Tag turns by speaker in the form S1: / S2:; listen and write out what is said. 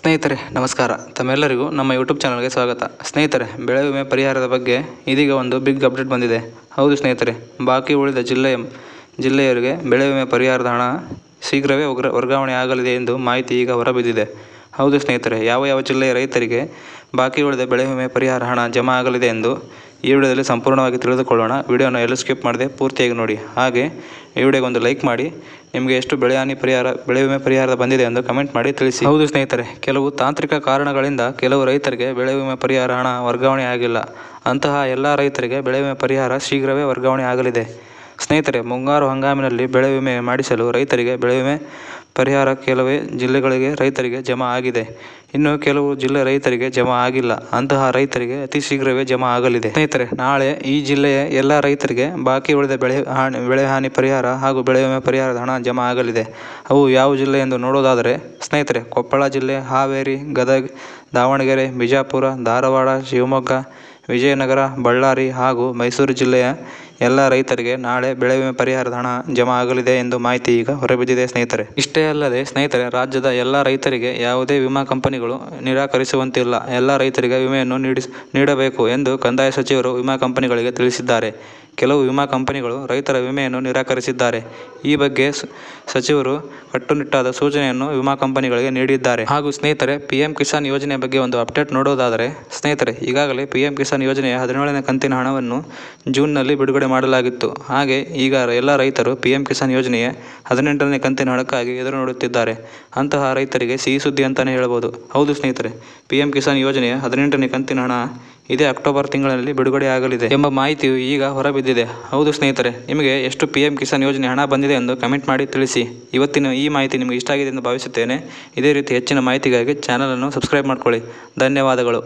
S1: ಸ್ನೇಹಿತರೆ ನಮಸ್ಕಾರ, ತಮ್ಮೆಲ್ಲರಿಗೂ ನಮ್ಮ ಯೂಟ್ಯೂಬ್ ಚಾನಲ್ಗೆ ಸ್ವಾಗತ. ಸ್ನೇಹಿತರೆ, ಬೆಳೆ ವಿಮೆ ಪರಿಹಾರದ ಬಗ್ಗೆ ಇದೀಗ ಒಂದು ಬಿಗ್ ಅಪ್ಡೇಟ್ ಬಂದಿದೆ. ಹೌದು ಸ್ನೇಹಿತರೆ, ಬಾಕಿ ಉಳಿದ ಜಿಲ್ಲೆಯವರಿಗೆ ಬೆಳೆ ವಿಮೆ ಪರಿಹಾರದ ಹಣ ಶೀಘ್ರವೇ ವರ್ಗಾವಣೆ ಆಗಲಿದೆ ಎಂದು ಮಾಹಿತಿ ಈಗ ಹೊರಬಿದ್ದಿದೆ. ಹೌದು ಸ್ನೇಹಿತರೆ, ಯಾವ ಜಿಲ್ಲೆಯ ರೈತರಿಗೆ ಬಾಕಿ ಉಳಿದ ಬೆಳೆ ವಿಮೆ ಪರಿಹಾರ ಹಣ ಜಮಾ ಆಗಲಿದೆ ಎಂದು ಈ ವಿಡಿಯೋದಲ್ಲಿ ಸಂಪೂರ್ಣವಾಗಿ ತಿಳಿದುಕೊಳ್ಳೋಣ. ವಿಡಿಯೋನ ಎಲ್ಲೂ ಸ್ಕಿಪ್ ಮಾಡದೆ ಪೂರ್ತಿಯಾಗಿ ನೋಡಿ. ಹಾಗೆ ಈ ವಿಡಿಯೋಗೆ ಒಂದು ಲೈಕ್ ಮಾಡಿ. ನಿಮಗೆ ಎಷ್ಟು ಬೆಳೆ ವಿಮೆ ಪರಿಹಾರ ಬಂದಿದೆ ಎಂದು ಕಮೆಂಟ್ ಮಾಡಿ ತಿಳಿಸಿ. ಹೌದು ಸ್ನೇಹಿತರೆ, ಕೆಲವು ತಾಂತ್ರಿಕ ಕಾರಣಗಳಿಂದ ಕೆಲವು ರೈತರಿಗೆ ಬೆಳೆ ವಿಮೆ ಪರಿಹಾರ ಹಣ ವರ್ಗಾವಣೆ ಆಗಿಲ್ಲ. ಅಂತಹ ಎಲ್ಲ ರೈತರಿಗೆ ಬೆಳೆ ವಿಮೆ ಪರಿಹಾರ ಶೀಘ್ರವೇ ವರ್ಗಾವಣೆ ಆಗಲಿದೆ. ಸ್ನೇಹಿತರೆ, ಮುಂಗಾರು ಹಂಗಾಮಿನಲ್ಲಿ ಬೆಳೆ ವಿಮೆ ಮಾಡಿಸಲು ರೈತರಿಗೆ ಬೆಳೆ ವಿಮೆ ಪರಿಹಾರ ಕೆಲವೇ ಜಿಲ್ಲೆಗಳಿಗೆ ರೈತರಿಗೆ ಜಮಾ ಆಗಿದೆ. ಇನ್ನು ಕೆಲವು ಜಿಲ್ಲೆ ರೈತರಿಗೆ ಜಮಾ ಆಗಿಲ್ಲ. ಅಂತಹ ರೈತರಿಗೆ ಅತಿ ಶೀಘ್ರವೇ ಜಮಾ ಆಗಲಿದೆ. ಸ್ನೇಹಿತರೆ, ನಾಳೆ ಈ ಜಿಲ್ಲೆಯ ಎಲ್ಲ ರೈತರಿಗೆ ಬಾಕಿ ಉಳಿದ ಬೆಳೆ ಹಾನಿ ಪರಿಹಾರ ಹಾಗೂ ಬೆಳೆ ವಿಮೆ ಪರಿಹಾರದ ಹಣ ಜಮಾ ಆಗಲಿದೆ. ಅವು ಯಾವ ಜಿಲ್ಲೆ ಎಂದು ನೋಡೋದಾದರೆ ಸ್ನೇಹಿತರೆ, ಕೊಪ್ಪಳ ಜಿಲ್ಲೆ, ಹಾವೇರಿ, ಗದಗ, ದಾವಣಗೆರೆ, ಬಿಜಾಪುರ, ಧಾರವಾಡ, ಶಿವಮೊಗ್ಗ, ವಿಜಯನಗರ, ಬಳ್ಳಾರಿ ಹಾಗೂ ಮೈಸೂರು ಜಿಲ್ಲೆಯ ಎಲ್ಲ ರೈತರಿಗೆ ನಾಳೆ ಬೆಳೆ ವಿಮೆ ಪರಿಹಾರದ ಹಣ ಜಮಾ ಆಗಲಿದೆ ಎಂದು ಮಾಹಿತಿ ಈಗ ಹೊರಬಿದ್ದಿದೆ. ಸ್ನೇಹಿತರೆ, ಇಷ್ಟೇ ಅಲ್ಲದೆ ಸ್ನೇಹಿತರೆ, ರಾಜ್ಯದ ಎಲ್ಲ ರೈತರಿಗೆ ಯಾವುದೇ ವಿಮಾ ಕಂಪನಿಗಳು ನಿರಾಕರಿಸುವಂತಿಲ್ಲ. ಎಲ್ಲ ರೈತರಿಗೆ ವಿಮೆಯನ್ನು ನೀಡಬೇಕು ಎಂದು ಕಂದಾಯ ಸಚಿವರು ವಿಮಾ ಕಂಪನಿಗಳಿಗೆ ತಿಳಿಸಿದ್ದಾರೆ. ಕೆಲವು ವಿಮಾ ಕಂಪನಿಗಳು ರೈತರ ವಿಮೆಯನ್ನು ನಿರಾಕರಿಸಿದ್ದಾರೆ. ಈ ಬಗ್ಗೆ ಸಚಿವರು ಕಟ್ಟುನಿಟ್ಟಾದ ಸೂಚನೆಯನ್ನು ವಿಮಾ ಕಂಪನಿಗಳಿಗೆ ನೀಡಿದ್ದಾರೆ. ಹಾಗೂ ಸ್ನೇಹಿತರೆ, PM ಕಿಸಾನ್ ಯೋಜನೆ ಬಗ್ಗೆ ಒಂದು ಅಪ್ಡೇಟ್ ನೋಡೋದಾದರೆ ಸ್ನೇಹಿತರೆ, ಈಗಾಗಲೇ PM ಕಿಸಾನ್ ಯೋಜನೆಯ 17ನೇ ಕಂತಿನ ಹಣವನ್ನು ಜೂನ್ನಲ್ಲಿ ಬಿಡುಗಡೆ ಮಾಡಲಾಗಿತ್ತು. ಹಾಗೆ ಈಗ ಎಲ್ಲ ರೈತರು PM ಕಿಸಾನ್ ಯೋಜನೆಯ 18ನೇ ಕಂತಿನ ಹಣಕ್ಕಾಗಿ ಎದುರು ನೋಡುತ್ತಿದ್ದಾರೆ. ಅಂತಹ ರೈತರಿಗೆ ಸಿಹಿ ಸುದ್ದಿ ಅಂತಾನೆ ಹೇಳಬಹುದು. ಹೌದು ಸ್ನೇಹಿತರೆ, PM ಕಿಸಾನ್ ಯೋಜನೆಯ 18ನೇ ಕಂತಿನ ಹಣ ಇದೇ ಅಕ್ಟೋಬರ್ ತಿಂಗಳಲ್ಲಿ ಬಿಡುಗಡೆ ಆಗಲಿದೆ ಎಂಬ ಮಾಹಿತಿಯು ಈಗ ಹೊರಬಿದ್ದಿದೆ. ಹೌದು ಸ್ನೇಹಿತರೆ, ನಿಮಗೆ ಎಷ್ಟು PM ಕಿಸಾನ್ ಯೋಜನೆ ಹಣ ಬಂದಿದೆ ಎಂದು ಕಮೆಂಟ್ ಮಾಡಿ ತಿಳಿಸಿ. ಇವತ್ತಿನ ಈ ಮಾಹಿತಿ ನಿಮಗೆ ಇಷ್ಟ ಆಗಿದೆ ಎಂದು ಭಾವಿಸುತ್ತೇನೆ. ಇದೇ ರೀತಿ ಹೆಚ್ಚಿನ ಮಾಹಿತಿಗಾಗಿ ಚಾನಲನ್ನು ಸಬ್ಸ್ಕ್ರೈಬ್ ಮಾಡಿಕೊಳ್ಳಿ. ಧನ್ಯವಾದಗಳು.